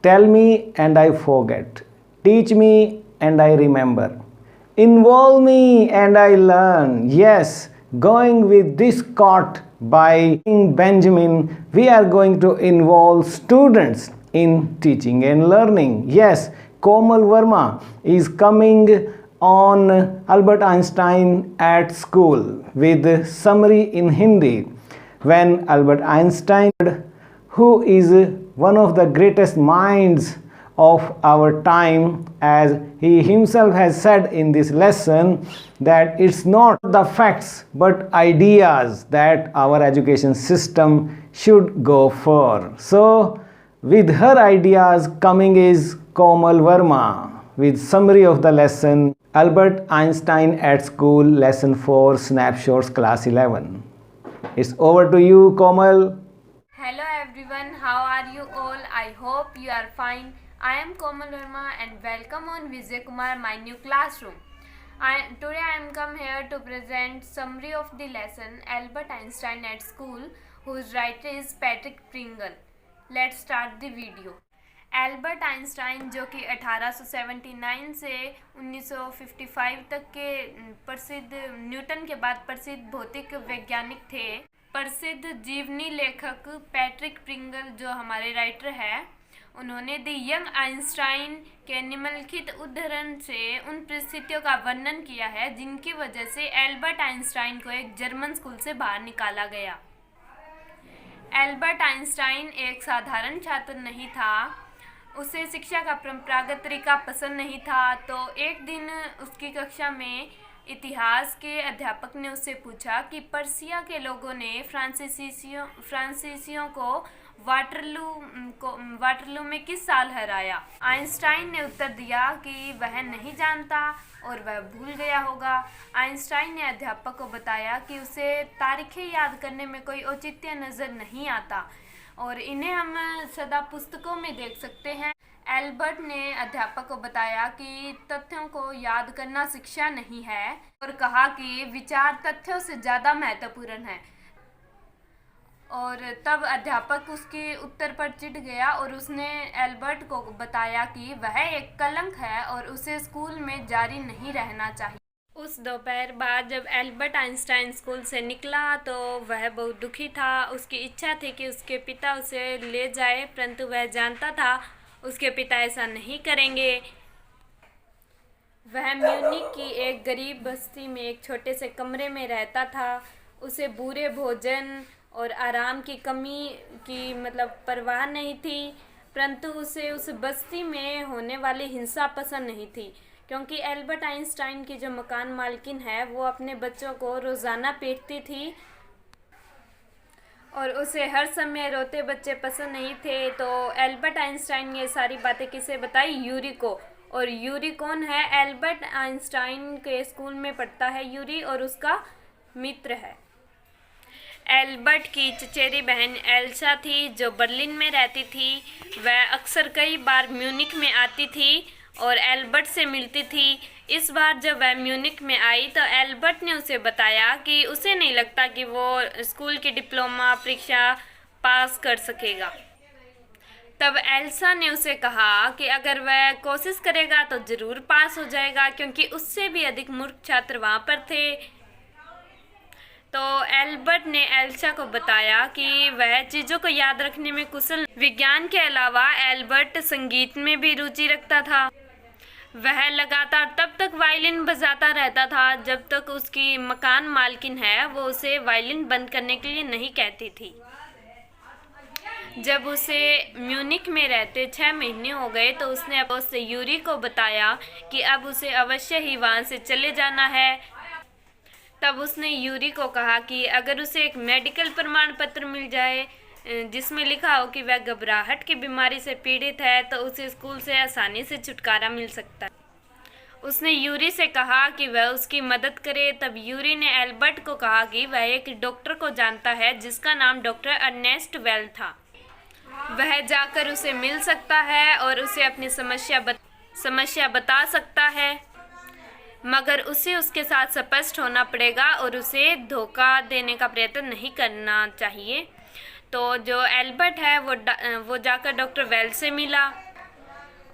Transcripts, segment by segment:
Tell me and I forget. Teach me and I remember. Involve me and I learn. Yes, going with this quote by King Benjamin, we are going to involve students in teaching and learning. Yes, Komal Verma is coming on Albert Einstein at school with summary in Hindi. When Albert Einstein, who is one of the greatest minds of our time, as he himself has said in this lesson, that it's not the facts but ideas that our education system should go for. So with her ideas coming is Komal Verma with summary of the lesson Albert Einstein at School, Lesson 4, Snapshots, Class 11. It's over to you, Komal. Hello everyone, how are you all? I hope you are fine. I am Komal Verma and welcome on Vijay Kumar, my new classroom. Today I am come here to present summary of the lesson Albert Einstein at School, whose writer is Patrick Pringle. Let's start the video. Albert Einstein जो कि 1879 से 1955 तक के प्रसिद्ध Newton के बाद प्रसिद्ध भौतिक वैज्ञानिक थे। प्रसिद्ध जीवनी लेखक पैट्रिक प्रिंगल जो हमारे राइटर है, उन्होंने द यंग आइंस्टाइन के निम्नलिखित उदाहरण से उन परिस्थितियों का वर्णन किया है जिनकी वजह से एल्बर्ट आइंस्टाइन को एक जर्मन स्कूल से बाहर निकाला गया। एल्बर्ट आइंस्टाइन एक साधारण छात्र नहीं था, उसे शिक्षा का परंपरागत तरीका पसंद नहीं था। तो एक दिन उसकी कक्षा में इतिहास के अध्यापक ने उससे पूछा कि पर्सिया के लोगों ने फ्रांसीसियों को वाटरलू में किस साल हराया। आइंस्टाइन ने उत्तर दिया कि वह नहीं जानता और वह भूल गया होगा। आइंस्टाइन ने अध्यापक को बताया कि उसे तारीखें याद करने में कोई औचित्य नज़र नहीं आता और इन्हें हम सदा पुस्तकों में देख सकते हैं। एल्बर्ट ने अध्यापक को बताया कि तथ्यों को याद करना शिक्षा नहीं है और कहा कि विचार तथ्यों से ज़्यादा महत्वपूर्ण है। और तब अध्यापक उसके उत्तर पर चिढ़ गया और उसने एल्बर्ट को बताया कि वह एक कलंक है और उसे स्कूल में जारी नहीं रहना चाहिए। उस दोपहर बाद जब एल्बर्ट आइंस्टाइन स्कूल से निकला तो वह बहुत दुखी था। उसकी इच्छा थी कि उसके पिता उसे ले जाए, परंतु वह जानता था उसके पिता ऐसा नहीं करेंगे। वह म्यूनिख की एक गरीब बस्ती में एक छोटे से कमरे में रहता था। उसे बुरे भोजन और आराम की कमी की परवाह नहीं थी, परंतु उसे उस बस्ती में होने वाली हिंसा पसंद नहीं थी, क्योंकि एल्बर्ट आइंस्टाइन की जो मकान मालकिन है वो अपने बच्चों को रोज़ाना पीटती थी और उसे हर समय रोते बच्चे पसंद नहीं थे। तो एल्बर्ट आइंस्टाइन ने ये सारी बातें किसे बताई? यूरी को। और यूरी कौन है? एल्बर्ट आइंस्टाइन के स्कूल में पढ़ता है यूरी और उसका मित्र है। एल्बर्ट की चचेरी बहन एल्सा थी जो बर्लिन में रहती थी। वह अक्सर कई बार म्यूनिख में आती थी और एल्बर्ट से मिलती थी। इस बार जब वह म्यूनिख में आई तो एल्बर्ट ने उसे बताया कि उसे नहीं लगता कि वो स्कूल की डिप्लोमा परीक्षा पास कर सकेगा। तब एल्सा ने उसे कहा कि अगर वह कोशिश करेगा तो ज़रूर पास हो जाएगा, क्योंकि उससे भी अधिक मूर्ख छात्र वहाँ पर थे। तो एल्बर्ट ने एल्सा को बताया कि वह चीज़ों को याद रखने में कुशल। विज्ञान के अलावा एल्बर्ट संगीत में भी रुचि रखता था। वह लगातार तब तक वायलिन बजाता रहता था जब तक उसकी मकान मालकिन है वो उसे वायलिन बंद करने के लिए नहीं कहती थी। जब उसे म्यूनिख में रहते 6 महीने हो गए तो उसने अपने दोस्त यूरी को बताया कि अब उसे अवश्य ही वहाँ से चले जाना है। तब उसने यूरी को कहा कि अगर उसे एक मेडिकल प्रमाण पत्र मिल जाए जिसमें लिखा हो कि वह घबराहट की बीमारी से पीड़ित है तो उसे स्कूल से आसानी से छुटकारा मिल सकता है। उसने यूरी से कहा कि वह उसकी मदद करे। तब यूरी ने एल्बर्ट को कहा कि वह एक डॉक्टर को जानता है जिसका नाम डॉक्टर अर्नेस्ट वेल था। वह जाकर उसे मिल सकता है और उसे अपनी समस्या बता सकता है, मगर उसे उसके साथ स्पष्ट होना पड़ेगा और उसे धोखा देने का प्रयत्न नहीं करना चाहिए। तो जो एल्बर्ट है वो जाकर डॉक्टर वेल से मिला।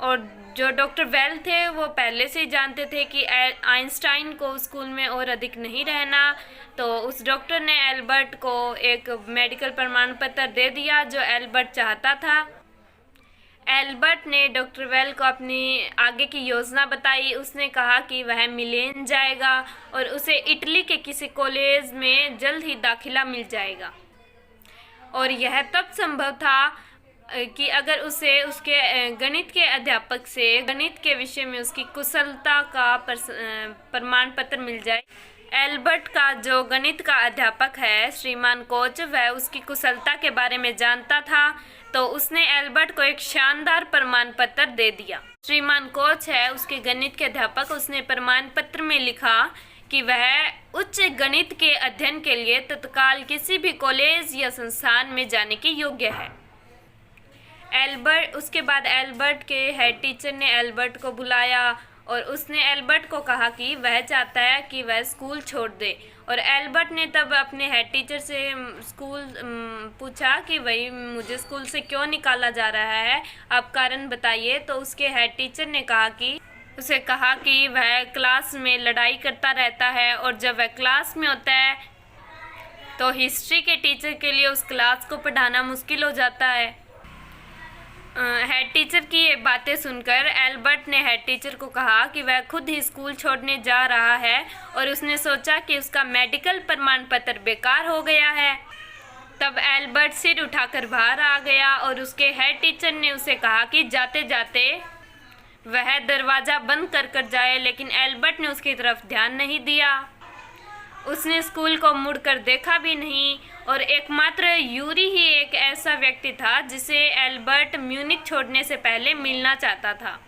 और जो डॉक्टर वेल थे वो पहले से ही जानते थे कि आइंस्टाइन को स्कूल में और अधिक नहीं रहना, तो उस डॉक्टर ने एल्बर्ट को एक मेडिकल प्रमाण पत्र दे दिया जो एल्बर्ट चाहता था। एल्बर्ट ने डॉक्टर वेल को अपनी आगे की योजना बताई। उसने कहा कि वह मिलेन जाएगा और उसे इटली के किसी कॉलेज में जल्द ही दाखिला मिल जाएगा, और यह तब संभव था कि अगर उसे उसके गणित के अध्यापक से गणित के विषय में उसकी कुशलता का प्रमाण पत्र मिल जाए। एल्बर्ट का जो गणित का अध्यापक है श्रीमान कोच, वह उसकी कुशलता के बारे में जानता था, तो उसने एल्बर्ट को एक शानदार प्रमाण पत्र दे दिया। श्रीमान कोच है उसके गणित के अध्यापक, उसने प्रमाण पत्र में लिखा कि वह उच्च गणित के अध्ययन के लिए तत्काल किसी भी कॉलेज या संस्थान में जाने के योग्य है। उसके बाद एल्बर्ट के हेड टीचर ने एल्बर्ट को बुलाया और उसने एल्बर्ट को कहा कि वह चाहता है कि वह स्कूल छोड़ दे, और एल्बर्ट ने तब अपने हेड टीचर से पूछा कि वही मुझे स्कूल से क्यों निकाला जा रहा है, आप कारण बताइए। तो उसके हेड टीचर ने कहा कि वह क्लास में लड़ाई करता रहता है, और जब वह क्लास में होता है तो हिस्ट्री के टीचर के लिए उस क्लास को पढ़ाना मुश्किल हो जाता है। हेड टीचर की ये बातें सुनकर एल्बर्ट ने हेड टीचर को कहा कि वह खुद ही स्कूल छोड़ने जा रहा है, और उसने सोचा कि उसका मेडिकल प्रमाण पत्र बेकार हो गया है। तब एल्बर्ट सिर उठाकर बाहर आ गया और उसके हेड टीचर ने उसे कहा कि जाते जाते वह दरवाज़ा बंद कर जाए, लेकिन एल्बर्ट ने उसकी तरफ ध्यान नहीं दिया। उसने स्कूल को मुड़कर देखा भी नहीं, और एकमात्र यूरी ही एक ऐसा व्यक्ति था जिसे एल्बर्ट म्यूनिख छोड़ने से पहले मिलना चाहता था।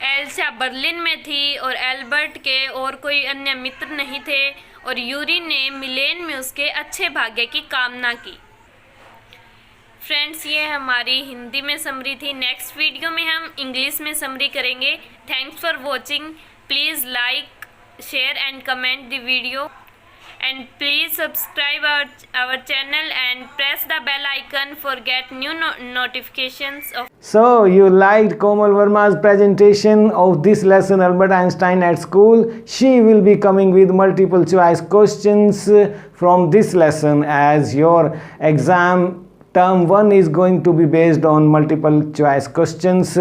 एल्सा बर्लिन में थी और एल्बर्ट के और कोई अन्य मित्र नहीं थे, और यूरी ने मिलेन में उसके अच्छे भाग्य की कामना की। फ्रेंड्स, ये हमारी हिंदी में समरी थी। नेक्स्ट वीडियो में हम इंग्लिश में समरी करेंगे। Thanks for watching. Please like, share and comment the video, and please subscribe our channel and press the bell icon for get new notifications of. So you liked Komal Verma's presentation of this lesson Albert Einstein at school. She will be coming with multiple choice questions from this lesson, as your exam term 1 is going to be based on multiple choice questions.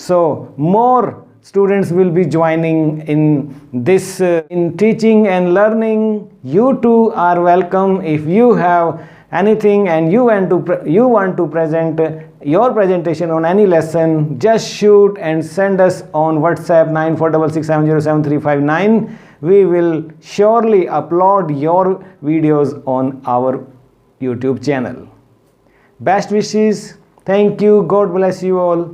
So more students will be joining in this in teaching and learning. You too are welcome. If you have anything and you want to present your presentation on any lesson, just shoot and send us on WhatsApp 9466707359. We will surely upload your videos on our YouTube channel. Best wishes. Thank you. God bless you all.